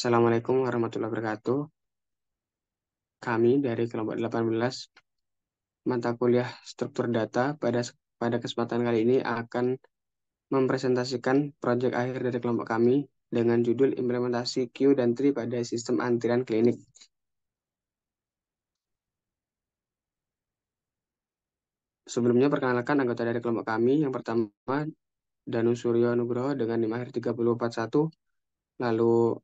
Assalamualaikum warahmatullahi wabarakatuh. Kami dari kelompok 18 mata kuliah struktur data pada kesempatan kali ini akan mempresentasikan proyek akhir dari kelompok kami dengan judul implementasi Q dan Tree pada sistem antrian klinik. Sebelumnya perkenalkan anggota dari kelompok kami. Yang pertama Danu Suryo Nugroho dengan NIM akhir 3041, lalu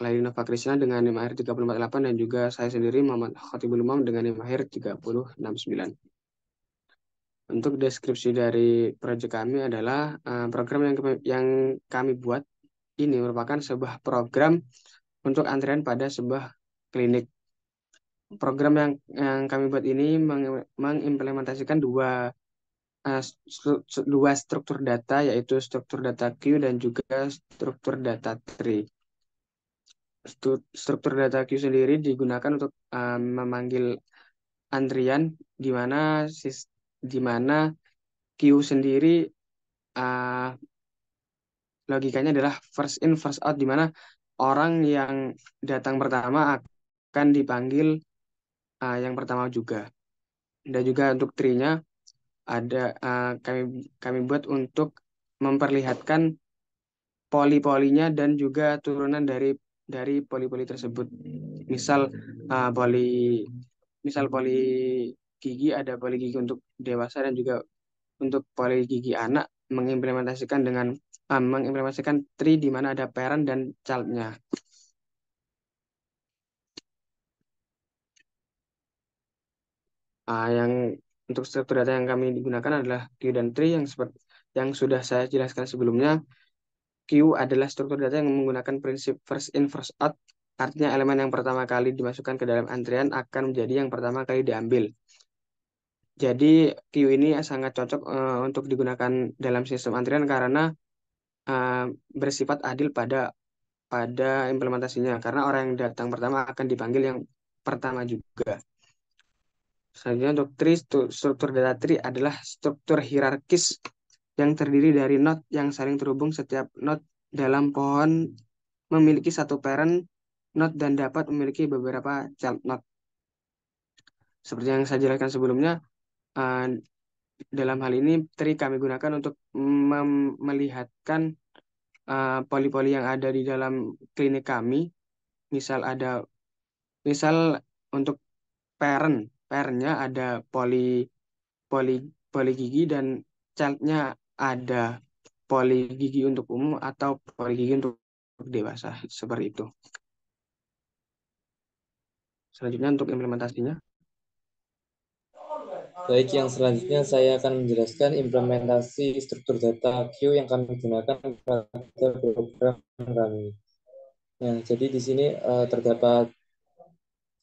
Laili Nova Krisna dengan NIM akhir 3048, dan juga saya sendiri Muhammad Khotibul Umam dengan NIM akhir 3069. Untuk deskripsi dari proyek kami adalah program yang kami buat ini merupakan sebuah program untuk antrian pada sebuah klinik. Program yang kami buat ini mengimplementasikan dua struktur data, yaitu struktur data queue dan juga struktur data tree. Struktur data queue sendiri digunakan untuk memanggil antrian, di mana di mana queue sendiri uh, logikanya adalah first in first out, di mana orang yang datang pertama akan dipanggil yang pertama juga. Dan juga untuk tree-nya ada kami buat untuk memperlihatkan poli-polinya dan juga turunan dari poli-poli tersebut. Misal poli poli gigi, ada poli gigi untuk dewasa dan juga untuk poli gigi anak, mengimplementasikan tree di mana ada parent dan child-nya. Yang untuk struktur data yang kami digunakan adalah queue dan tree yang seperti yang sudah saya jelaskan sebelumnya. Queue adalah struktur data yang menggunakan prinsip first in first out. Artinya elemen yang pertama kali dimasukkan ke dalam antrian akan menjadi yang pertama kali diambil. Jadi queue ini sangat cocok untuk digunakan dalam sistem antrian karena uh, bersifat adil pada pada implementasinya, karena orang yang datang pertama akan dipanggil yang pertama juga. Selanjutnya untuk tree, struktur data tree adalah struktur hierarkis yang terdiri dari node yang saling terhubung. Setiap node dalam pohon memiliki satu parent node dan dapat memiliki beberapa child node. Seperti yang saya jelaskan sebelumnya, uh, dalam hal ini tree kami gunakan untuk melihatkan poli-poli yang ada di dalam klinik kami. Misal ada misal untuk parent parentnya ada poli poli poli gigi, dan childnya ada poli gigi untuk umum atau poli gigi untuk dewasa, seperti itu. Selanjutnya untuk implementasinya. Baik, yang selanjutnya saya akan menjelaskan implementasi struktur data Q yang kami gunakan pada program kami. Nah, jadi di sini terdapat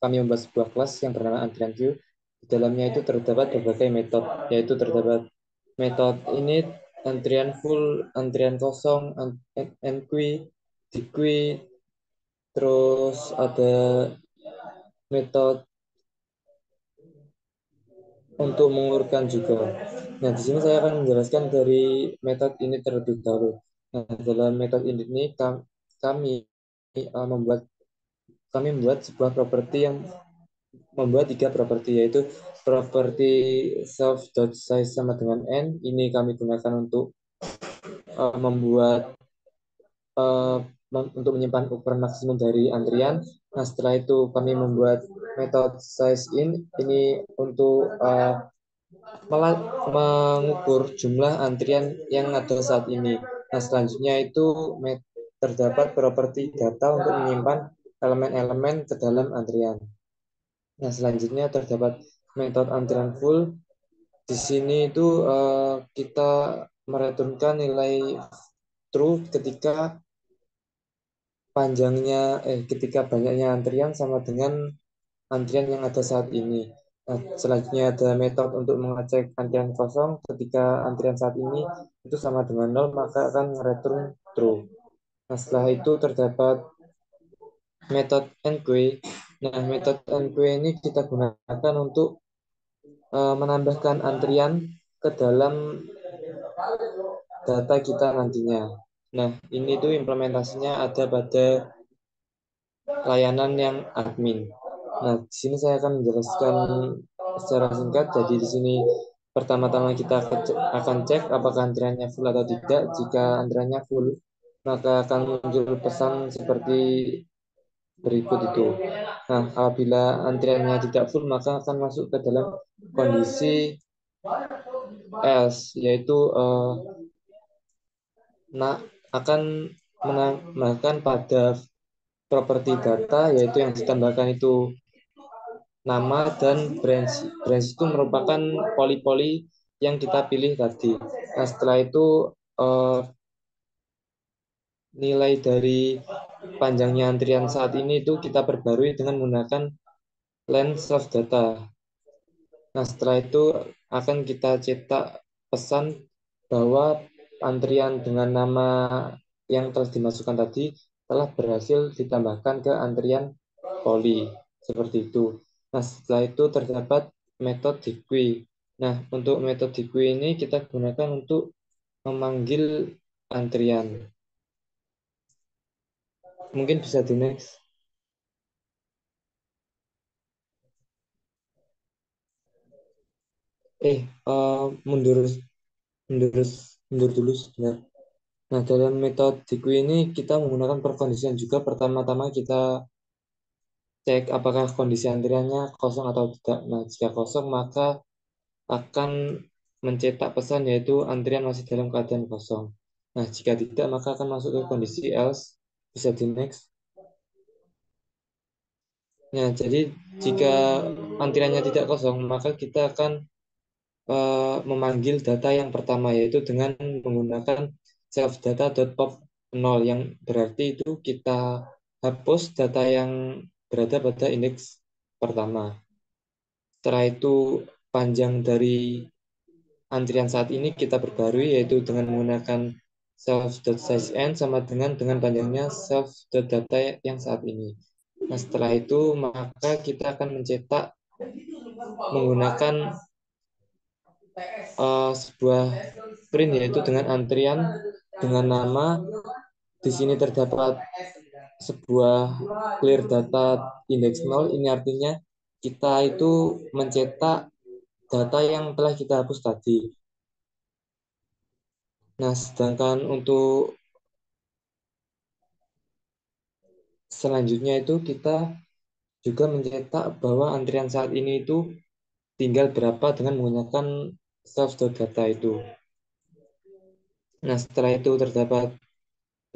kami membuat sebuah kelas yang bernama antrian Q. Di dalamnya itu terdapat berbagai metode, yaitu terdapat metode init, antrian full, antrian kosong, enqueue, dequeue, terus ada metode untuk mengurutkan juga. Nah, di sini saya akan menjelaskan dari metode ini terlebih dahulu. Nah, dalam metode ini kami membuat sebuah properti yang membuat tiga properti, yaitu properti self.size sama dengan n. Ini kami gunakan untuk membuat uh, untuk menyimpan ukuran maksimum dari antrian. Nah, setelah itu kami membuat metode size in ini untuk mengukur jumlah antrian yang ada saat ini. Nah, selanjutnya itu terdapat properti data untuk menyimpan elemen-elemen ke dalam antrian. Nah, selanjutnya terdapat metode antrian full. Di sini itu kita mereturnkan nilai true ketika banyaknya antrian sama dengan antrian yang ada saat ini. Nah, selanjutnya ada metode untuk mengecek antrian kosong. Ketika antrian saat ini itu sama dengan nol, maka akan return true. Nah, setelah itu terdapat metode enqueue. Nah, metode enqueue ini kita gunakan untuk menambahkan antrian ke dalam data kita nantinya. Nah, ini tuh implementasinya ada pada layanan yang admin. Nah, di sini saya akan menjelaskan secara singkat. Jadi di sini pertama-tama kita akan cek apakah antriannya full atau tidak. Jika antriannya full, maka akan muncul pesan seperti berikut itu. Nah, apabila antriannya tidak full, maka akan masuk ke dalam kondisi else, yaitu nah, akan menambahkan pada properti data, yaitu yang ditambahkan itu nama dan branch. Branch itu merupakan poli-poli yang kita pilih tadi. Nah, setelah itu eh, nilai dari panjangnya antrian saat ini itu kita perbarui dengan menggunakan length of data. Nah, setelah itu akan kita cetak pesan bahwa antrian dengan nama yang telah dimasukkan tadi telah berhasil ditambahkan ke antrian poli. Seperti itu. Nah, setelah itu terdapat metode queue. Nah, untuk metode queue ini kita gunakan untuk memanggil antrian. Mungkin bisa di next. Eh, mundur, mundur, mundur dulu sebentar. Nah, dalam metode queue ini kita menggunakan perkondisian juga. Pertama-tama kita cek apakah kondisi antriannya kosong atau tidak. Nah, jika kosong maka akan mencetak pesan yaitu antrian masih dalam keadaan kosong. Nah, jika tidak maka akan masuk ke kondisi else. Bisa di next. Nah, jadi jika antriannya tidak kosong maka kita akan memanggil data yang pertama yaitu dengan menggunakan self data.pop 0 yang berarti itu kita hapus data yang berada pada indeks pertama. Setelah itu panjang dari antrian saat ini kita perbarui yaitu dengan menggunakan self.sizeN sama dengan panjangnya self.data yang saat ini. Nah, setelah itu maka kita akan mencetak menggunakan sebuah print yaitu dengan antrian dengan nama di sini terdapat sebuah clear data index 0. Ini artinya kita itu mencetak data yang telah kita hapus tadi. Nah, sedangkan untuk selanjutnya itu kita juga mencetak bahwa antrian saat ini itu tinggal berapa dengan menggunakan self.data itu. Nah, setelah itu terdapat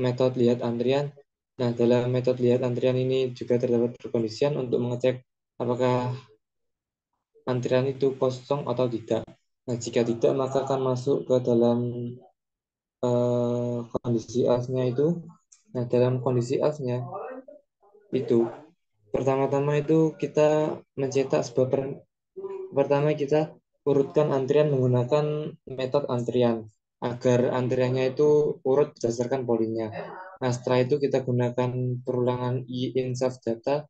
metode lihat antrian. Nah, dalam metode lihat antrian ini juga terdapat perkondisian untuk mengecek apakah antrian itu kosong atau tidak. Nah, jika tidak, maka akan masuk ke dalam kondisi else-nya itu. Nah, dalam kondisi else-nya itu, pertama-tama itu kita mencetak sebuah pertama kita urutkan antrian menggunakan metode antrian agar antriannya itu urut berdasarkan polinya. Nah, setelah itu kita gunakan perulangan insert data.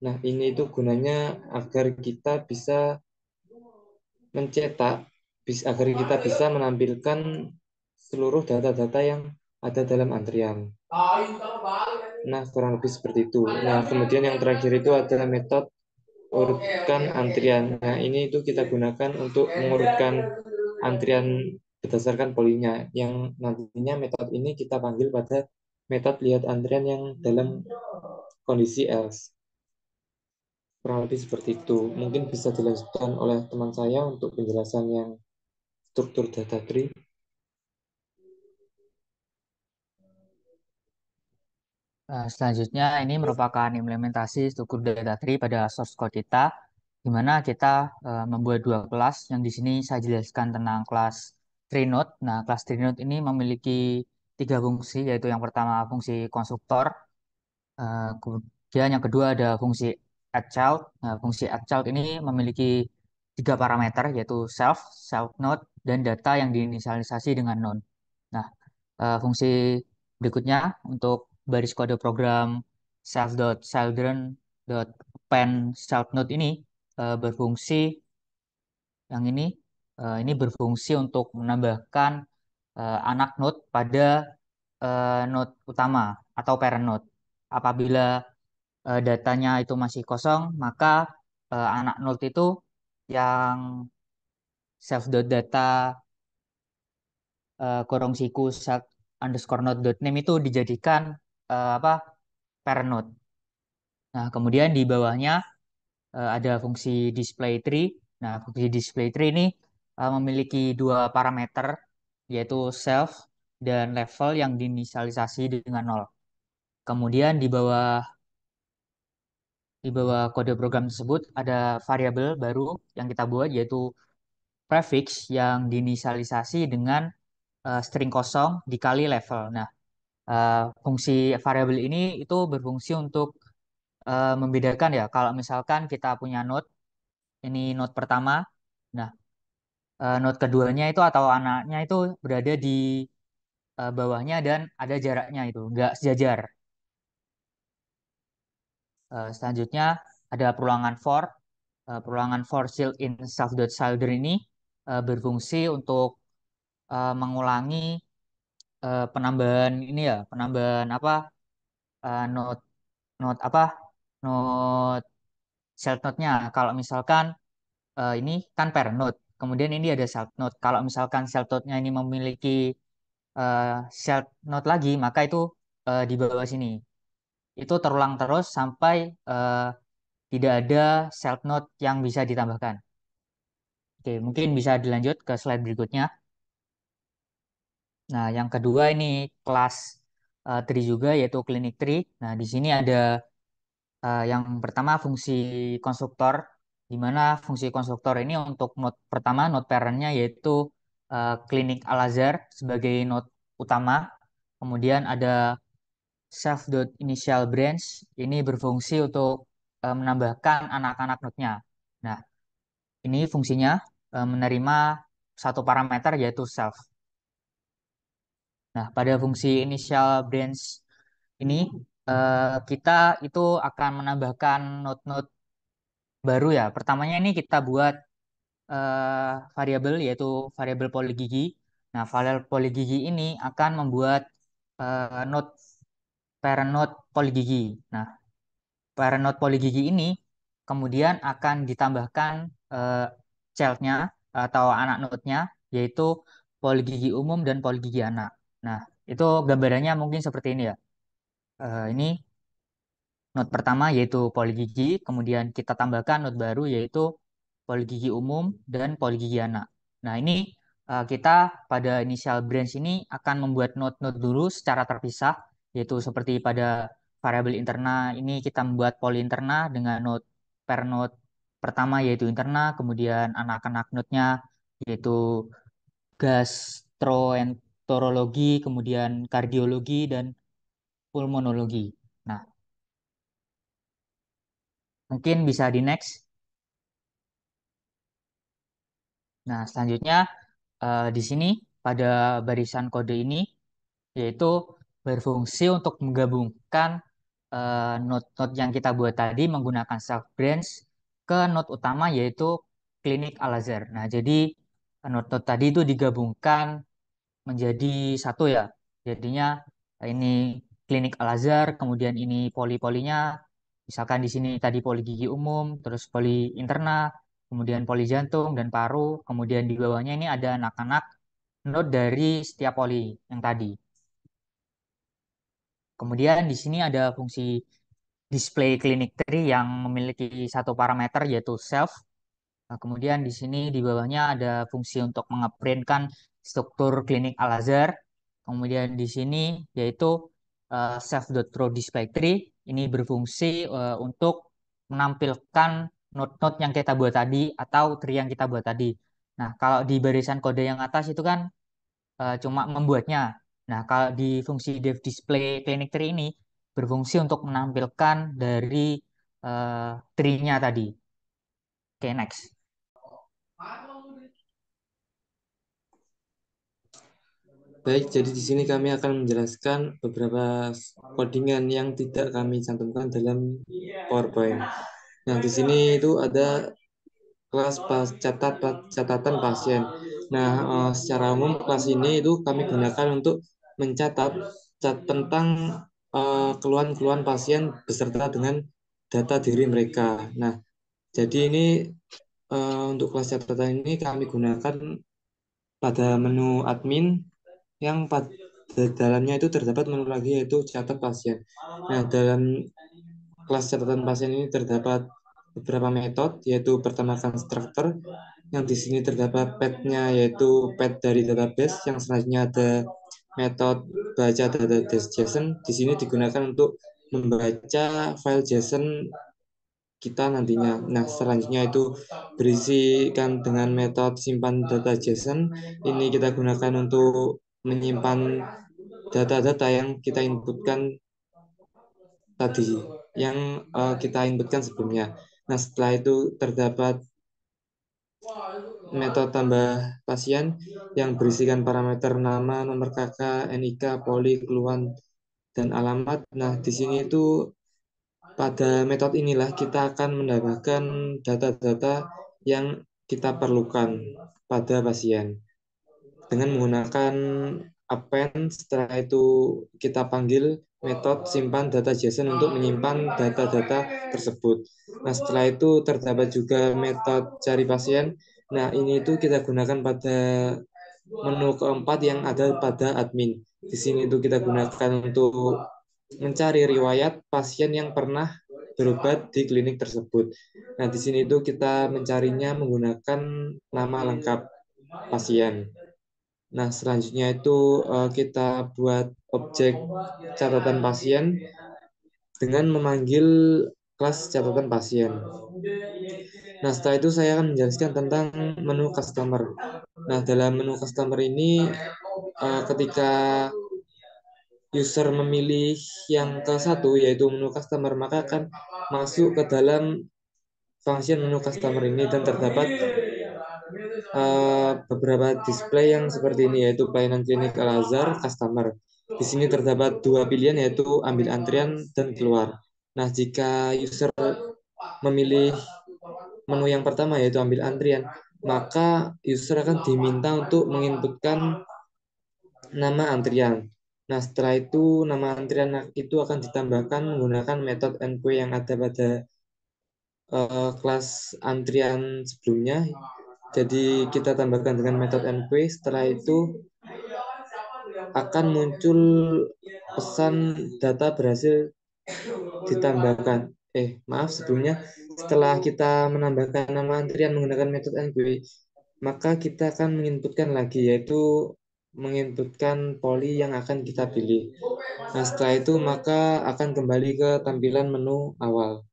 Nah, ini itu gunanya agar kita bisa mencetak, agar kita bisa menampilkan seluruh data-data yang ada dalam antrian. Nah, kurang lebih seperti itu. Nah, kemudian yang terakhir itu adalah metode urutkan antrian. Nah, ini itu kita gunakan untuk mengurutkan antrian berdasarkan polinya. Yang nantinya metode ini kita panggil pada metode lihat antrian yang dalam kondisi else. Kurang lebih seperti itu. Mungkin bisa dilanjutkan oleh teman saya untuk penjelasan yang struktur data tree. Selanjutnya ini merupakan implementasi struktur data tree pada source code kita, di mana kita membuat dua kelas yang di sini saya jelaskan tentang kelas TreeNode. Nah, kelas TreeNode ini memiliki tiga fungsi, yaitu yang pertama fungsi konstruktor, kemudian yang kedua ada fungsi addChild. Nah, fungsi addChild ini memiliki tiga parameter, yaitu self, self node, dan data yang diinisialisasi dengan none. Nah, fungsi berikutnya untuk baris kode program self.children.append self node ini berfungsi yang ini berfungsi untuk menambahkan anak node pada node utama atau parent node. Apabila datanya itu masih kosong, maka anak node itu yang self.data kurung siku self underscore node.name itu dijadikan apa parent node. Nah, kemudian di bawahnya ada fungsi display tree. Nah, fungsi display tree ini memiliki dua parameter, yaitu self dan level yang diinisialisasi dengan nol. Kemudian di bawah kode program tersebut ada variabel baru yang kita buat, yaitu prefix yang diinisialisasi dengan string kosong dikali level. Nah, fungsi variabel ini itu berfungsi untuk membedakan ya, kalau misalkan kita punya node, ini node pertama, nah node keduanya itu atau anaknya itu berada di bawahnya dan ada jaraknya itu, nggak sejajar. Selanjutnya ada perulangan for. Perulangan for child in self.childer ini berfungsi untuk mengulangi penambahan ini ya, penambahan apa node node apa node child node-nya. Kalau misalkan ini kan parent node, kemudian ini ada child node. Kalau misalkan child node-nya ini memiliki eh, child node lagi, maka itu di bawah sini. Itu terulang terus sampai eh, tidak ada child node yang bisa ditambahkan. Oke, mungkin bisa dilanjut ke slide berikutnya. Nah, yang kedua ini kelas tree juga, yaitu clinic tree. Nah, di sini ada yang pertama fungsi konstruktor, di mana fungsi konstruktor ini untuk node pertama, node parent-nya yaitu klinik Al-Azhar sebagai node utama. Kemudian ada self.initial branch, ini berfungsi untuk menambahkan anak-anak node-nya. Nah, ini fungsinya menerima satu parameter yaitu self. Nah, pada fungsi initial branch ini kita itu akan menambahkan node-node baru ya. Pertamanya ini kita buat variabel yaitu variabel polygigi. Nah, variabel polygigi ini akan membuat node parent node polygigi. Nah, parent node polygigi ini kemudian akan ditambahkan eh, child-nya atau anak node-nya, yaitu polygigi umum dan polygigi anak. Nah, itu gambarannya mungkin seperti ini ya. Ini node pertama yaitu poligigi, kemudian kita tambahkan node baru yaitu poligigi umum dan poligigi anak. Nah, ini kita pada initial branch ini akan membuat node-node dulu secara terpisah, yaitu seperti pada variabel interna ini kita membuat poly interna dengan node per node pertama yaitu interna, kemudian anak-anak node-nya yaitu gastroenterologi, kemudian kardiologi dan pulmonologi. Nah, mungkin bisa di next. Nah, selanjutnya di sini pada barisan kode ini yaitu berfungsi untuk menggabungkan node-node yang kita buat tadi menggunakan self branch ke node utama yaitu klinik Al-Azhar. Nah, jadi node-node tadi itu digabungkan menjadi satu ya. Jadinya ini klinik Al-Azhar, kemudian ini poli-polinya, misalkan di sini tadi poli gigi umum, terus poli interna, kemudian poli jantung dan paru, kemudian di bawahnya ini ada anak-anak node dari setiap poli yang tadi. Kemudian di sini ada fungsi display clinic tree yang memiliki satu parameter yaitu self. Nah, kemudian di sini di bawahnya ada fungsi untuk mengeprintkan struktur klinik Al-Azhar. Kemudian di sini yaitu self.drawDisplayTree ini berfungsi untuk menampilkan node-node yang kita buat tadi atau tree yang kita buat tadi. Nah, kalau di barisan kode yang atas itu kan cuma membuatnya. Nah, kalau di fungsi DevDisplayClinicTree ini berfungsi untuk menampilkan dari tree-nya tadi. Oke, next. Baik, jadi di sini kami akan menjelaskan beberapa codingan yang tidak kami cantumkan dalam PowerPoint. Nah, di sini itu ada kelas catatan pasien. Nah, secara umum kelas ini itu kami gunakan untuk mencatat tentang keluhan-keluhan pasien beserta dengan data diri mereka. Nah, jadi ini untuk kelas catatan ini kami gunakan pada menu admin yang pada dalamnya itu terdapat menu lagi yaitu catat pasien. Nah, dalam kelas catatan pasien ini terdapat beberapa metode, yaitu pertama constructor, yang di sini terdapat pet-nya yaitu pet dari database, yang selanjutnya ada metode baca database JSON. Di sini digunakan untuk membaca file JSON kita nantinya. Nah, selanjutnya itu berisikan dengan metode simpan data JSON. Ini kita gunakan untuk menyimpan data-data yang kita inputkan tadi, yang kita inputkan sebelumnya. Nah, setelah itu terdapat metode tambah pasien yang berisikan parameter nama, nomor kakak, NIK, poli, keluhan, dan alamat. Nah, di sini itu pada metode inilah kita akan mendapatkan data-data yang kita perlukan pada pasien dengan menggunakan append. Setelah itu kita panggil metode simpan data JSON untuk menyimpan data-data tersebut. Nah, setelah itu terdapat juga metode cari pasien. Nah, ini itu kita gunakan pada menu keempat yang ada pada admin. Di sini itu kita gunakan untuk mencari riwayat pasien yang pernah berobat di klinik tersebut. Nah, di sini itu kita mencarinya menggunakan nama lengkap pasien. Nah, selanjutnya itu kita buat objek catatan pasien dengan memanggil kelas catatan pasien. Nah, setelah itu saya akan menjelaskan tentang menu customer. Nah, dalam menu customer ini ketika user memilih yang ke satu yaitu menu customer, maka akan masuk ke dalam function menu customer ini dan terdapat beberapa display yang seperti ini yaitu pelayanan klinik Al-Azhar customer. Di sini terdapat dua pilihan yaitu ambil antrian dan keluar. Nah, jika user memilih menu yang pertama yaitu ambil antrian, maka user akan diminta untuk menginputkan nama antrian. Nah, setelah itu nama antrian itu akan ditambahkan menggunakan metode enquete yang ada pada kelas antrian sebelumnya. Jadi kita tambahkan dengan metode enquete. Setelah itu akan muncul pesan data berhasil ditambahkan. Maaf sebelumnya, setelah kita menambahkan nama antrian menggunakan metode enquete, maka kita akan menginputkan lagi yaitu menginputkan poli yang akan kita pilih. Nah, setelah itu maka akan kembali ke tampilan menu awal.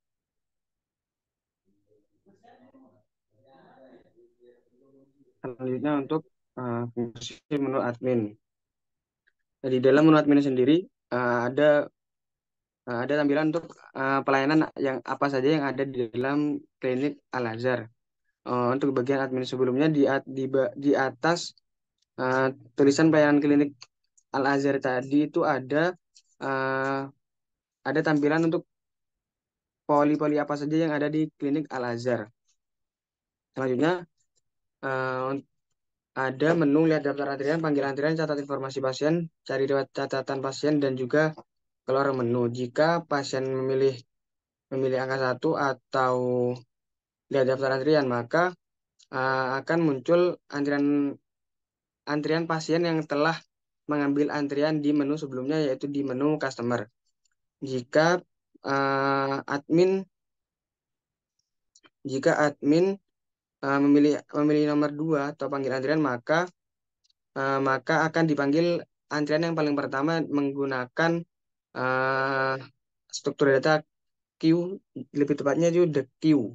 Selanjutnya untuk fungsi menu admin. Nah, di dalam menu admin sendiri ada tampilan untuk pelayanan yang apa saja yang ada di dalam klinik Al-Azhar. Untuk bagian admin sebelumnya di atas uh, tulisan pelayanan klinik Al-Azhar tadi itu uh, ada tampilan untuk poli-poli apa saja yang ada di klinik Al-Azhar. Selanjutnya uh, ada menu lihat daftar antrian, panggil antrian, catat informasi pasien, cari riwayat catatan pasien, dan juga keluar menu. Jika pasien memilih angka 1 atau lihat daftar antrian, maka akan muncul antrian pasien yang telah mengambil antrian di menu sebelumnya, yaitu di menu customer. Jika uh, admin jika admin memilih nomor 2 atau panggil antrian, maka akan dipanggil antrian yang paling pertama menggunakan uh, struktur data queue, lebih tepatnya itu the queue.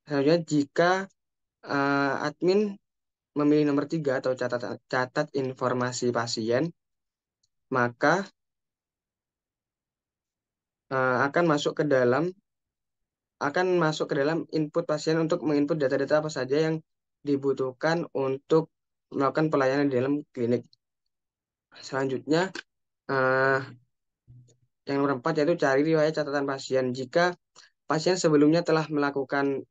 Selanjutnya jika admin memilih nomor 3 atau catat informasi pasien, maka akan masuk ke dalam input pasien untuk menginput data-data apa saja yang dibutuhkan untuk melakukan pelayanan di dalam klinik. Selanjutnya eh, yang nomor 4 yaitu cari riwayat catatan pasien. Jika pasien sebelumnya telah melakukan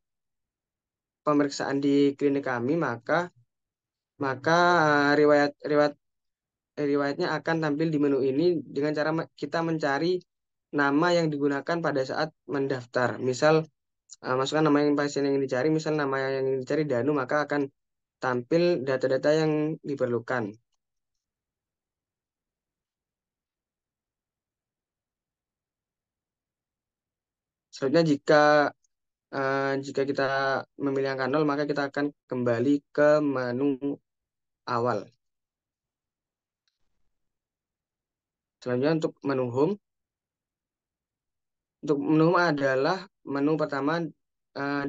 pemeriksaan di klinik kami, maka riwayatnya akan tampil di menu ini dengan cara kita mencari nama yang digunakan pada saat mendaftar. Misal, masukkan nama yang pasien yang dicari, misal nama yang dicari Danu, maka akan tampil data-data yang diperlukan. Selanjutnya, jika kita memilih angka 0, maka kita akan kembali ke menu awal. Selanjutnya untuk menu home. Untuk menu home adalah menu pertama,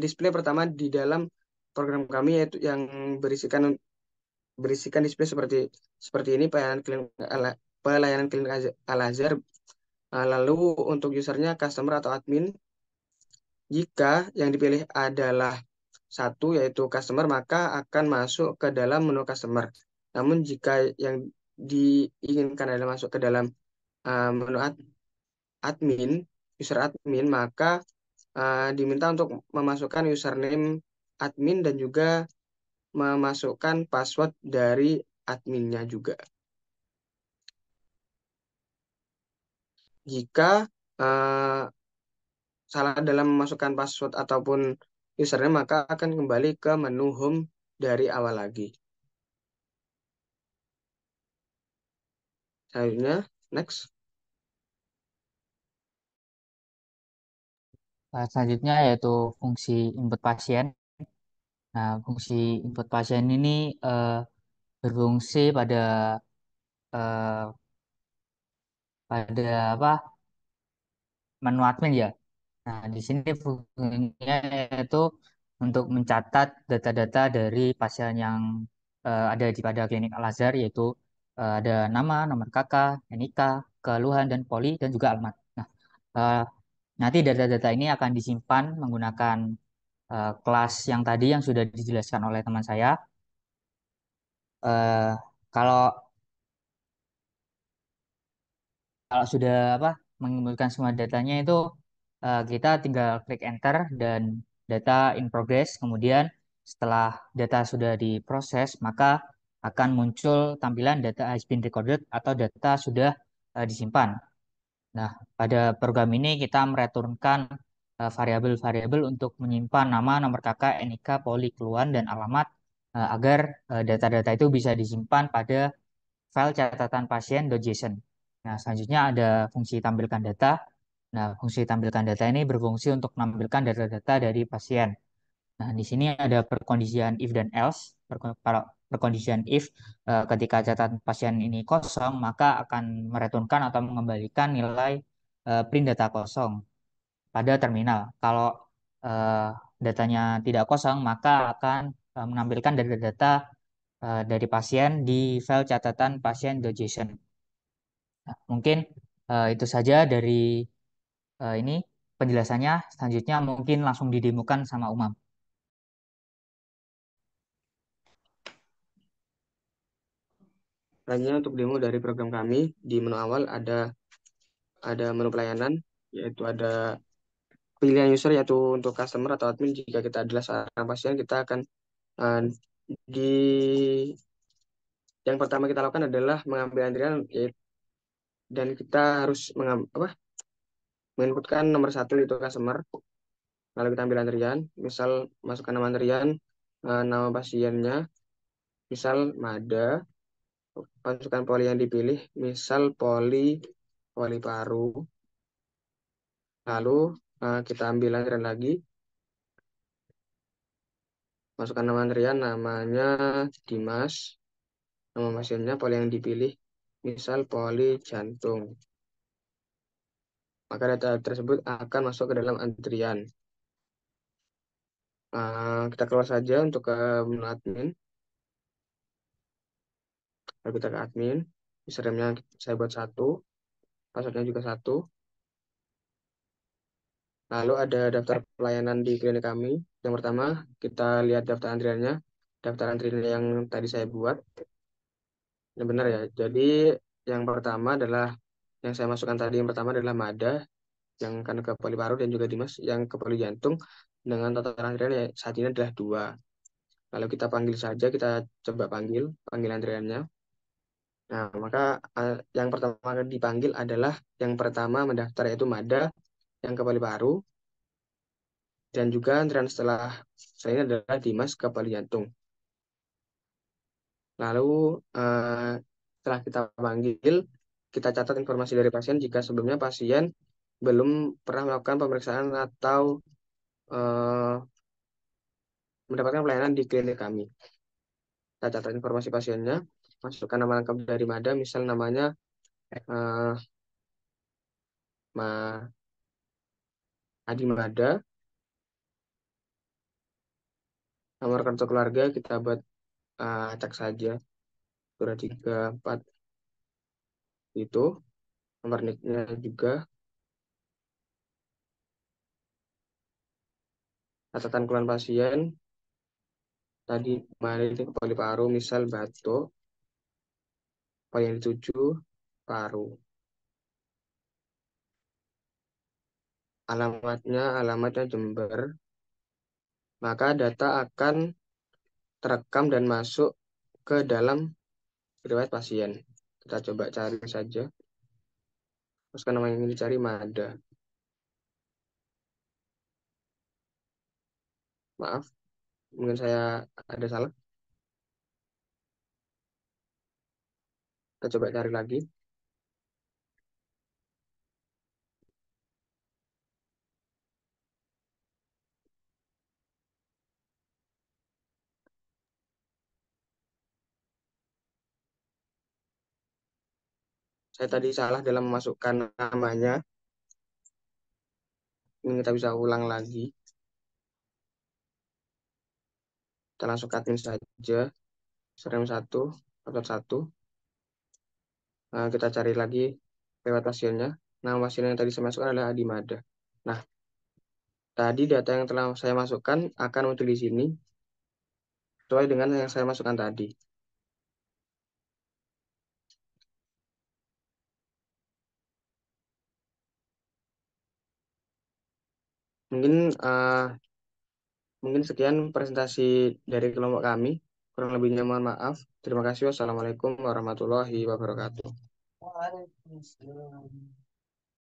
display pertama di dalam program kami, yaitu yang berisikan display seperti ini, pelayanan klinik Al-Azhar. Lalu untuk usernya customer atau admin, jika yang dipilih adalah satu yaitu customer, maka akan masuk ke dalam menu customer. Namun jika yang diinginkan adalah masuk ke dalam menu admin, user admin, maka diminta untuk memasukkan username admin dan juga memasukkan password dari adminnya juga. Jika eh, salah dalam memasukkan password ataupun username, maka akan kembali ke menu home dari awal lagi. Selanjutnya, next. Selanjutnya yaitu fungsi input pasien. Nah, fungsi input pasien ini eh, berfungsi eh, pada apa menu admin ya. Nah, di sini fungsinya yaitu untuk mencatat data-data dari pasien yang ada pada klinik Al-Azhar, yaitu ada nama, nomor kakak, NIK, keluhan dan poli, dan juga alamat. Nah, eh, nanti data-data ini akan disimpan menggunakan kelas yang tadi yang sudah dijelaskan oleh teman saya. Eh, kalau kalau sudah mengumpulkan semua datanya itu kita tinggal klik enter dan data in progress. Kemudian setelah data sudah diproses, maka akan muncul tampilan data has been recorded atau data sudah disimpan. Nah, pada program ini kita mereturnkan variabel-variabel untuk menyimpan nama, nomor kakak, NIK, poli, keluhan, dan alamat agar data-data itu bisa disimpan pada file catatan pasien.json. Nah, selanjutnya ada fungsi tampilkan data. Nah, fungsi tampilkan data ini berfungsi untuk menampilkan data-data dari pasien. Nah, di sini ada perkondisian if dan else. Kalau perkondisian if, ketika catatan pasien ini kosong, maka akan mereturnkan atau mengembalikan nilai print data kosong pada terminal. Kalau eh, datanya tidak kosong, maka akan menampilkan data-data dari pasien di file catatan pasien.json. Nah, mungkin itu saja dari ini penjelasannya. Selanjutnya mungkin langsung didemokan sama Umam. Selanjutnya untuk demo dari program kami, di menu awal ada menu pelayanan, yaitu ada pilihan user, yaitu untuk customer atau admin. Jika kita adalah seorang pasien, kita akan eh, di yang pertama kita lakukan adalah mengambil antrian, dan kita harus menginputkan nomor satu, yaitu customer. Lalu kita ambil antrian, misal masukkan nama antrian, nama pasiennya, misal Mada, masukkan poli yang dipilih, misal poli paru. Lalu kita ambil antrian lagi, masukkan nama antrian, namanya Dimas, nama pasiennya, poli yang dipilih, misal poli jantung. Maka data tersebut akan masuk ke dalam antrian. Kita keluar saja untuk ke menu admin. Lalu kita ke admin, username-nya saya buat satu, passwordnya juga satu. Lalu ada daftar pelayanan di klinik kami. Yang pertama, kita lihat daftar antriannya. Daftar antrian yang tadi saya buat. Ini benar ya. Jadi yang pertama adalah, yang saya masukkan tadi, yang pertama adalah Mada, yang akan ke poli paru, dan juga Dimas yang ke poli jantung. Dengan total antrian ya, saat ini adalah dua. Lalu kita panggil saja, kita coba panggil antriannya. Nah, maka yang pertama dipanggil adalah yang pertama mendaftar yaitu Mada, yang ke Paru, dan juga antrian setelah saya adalah Dimas ke Jantung. Lalu setelah kita panggil, kita catat informasi dari pasien jika sebelumnya pasien belum pernah melakukan pemeriksaan atau eh, mendapatkan pelayanan di klinik kami. Kita catat informasi pasiennya, masukkan nama lengkap dari Mada, misal namanya eh, Ma Adi Mada, nomor kartu keluarga kita buat acak saja, surat 34 itu, nomor NIK-nya juga, catatan keluhan pasien, tadi kemarin itu paru, misal batuk, yang dituju paru. Alamatnya Jember, maka data akan terekam dan masuk ke dalam riwayat pasien. Kita coba cari saja. Terus kan nama yang ingin dicari Mada. Maaf, mungkin saya ada salah. Kita coba cari lagi. Saya tadi salah dalam memasukkan namanya. Ini kita bisa ulang lagi. Kita langsung ke admin saja. Serem 1, upload 1. Nah, kita cari lagi lewat pasiennya. Nama pasien yang tadi saya masukkan adalah Adi Mada. Nah, tadi data yang telah saya masukkan akan muncul di sini sesuai dengan yang saya masukkan tadi. Mungkin mungkin sekian presentasi dari kelompok kami. Kurang lebihnya mohon maaf. Terima kasih. Wassalamualaikum warahmatullahi wabarakatuh.